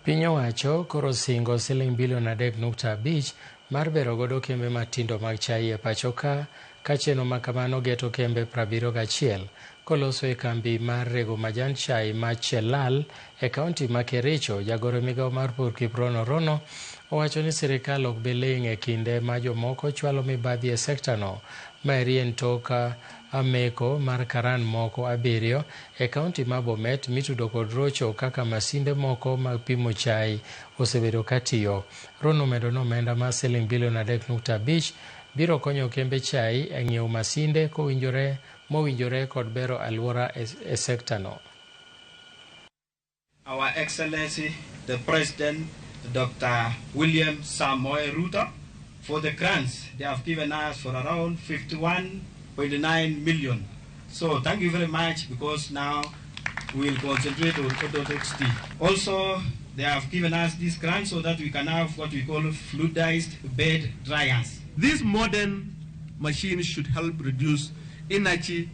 Piny owacho koro singo siling bilion 3.5 mar bero godo kembe matindo mag chai e pacho ka chenro ma kamano geto kembe 71 koloso e kambi mar rego majan chai ma Chelal e kaunti ma Kericho. Jagoro migawo mar pur Kiprono Rono owacho ni sirikal ok bi ling' e kinde ma jomoko chwalo mibadhi e sekta no. Maeri en tok ameko mar karan moko 7 e kaunti ma Bomet mitudo kod rocho kaka masinde moko mag pimo chai osebedo katiyo. Rono medo ni omenda mar siling bilion 3.5 biro konyo kembe chai e ng'iewo masinde mowinjore kod bero alwora e sekta no. Our Excellency the President Dr. William Samoei Ruto for the grants they have given us for around 51.9 million. So thank you very much, because now we will concentrate on Odo-XT. Also, they have given us this grant so that we can have what we call fluidized bed dryers. These modern machines should help reduce energy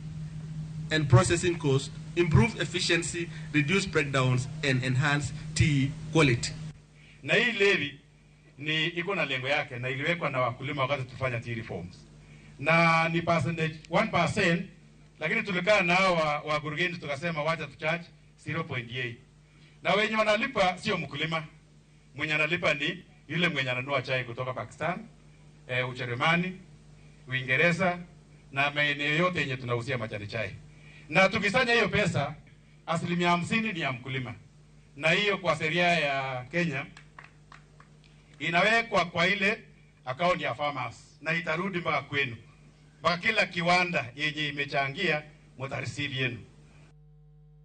and processing costs, improve efficiency, reduce breakdowns, and enhance tea quality. Na hii levy ni iko na lengo yake na iliwekwa na wakulima wakati tufanya tea reforms. Na ni percentage 1%, lakini tulikaa na hao wakurugenzi tukasema wacha tucharge 0.8. Na wenye wanalipa sio mkulima. Mwenye analipa ni yule mwenye ananunua chai kutoka Pakistan, Ujerumani, Uingereza na maeneo yote yenye tunauzia majani chai. Na tukisanya hiyo pesa, 50% ni ya mkulima. Na hiyo kwa sheria ya Kenya inawekwa kwa ile account ya farmers na itarudi mpaka kwenu. Mpaka kila kiwanda yenye imechangia mtareceive yenu.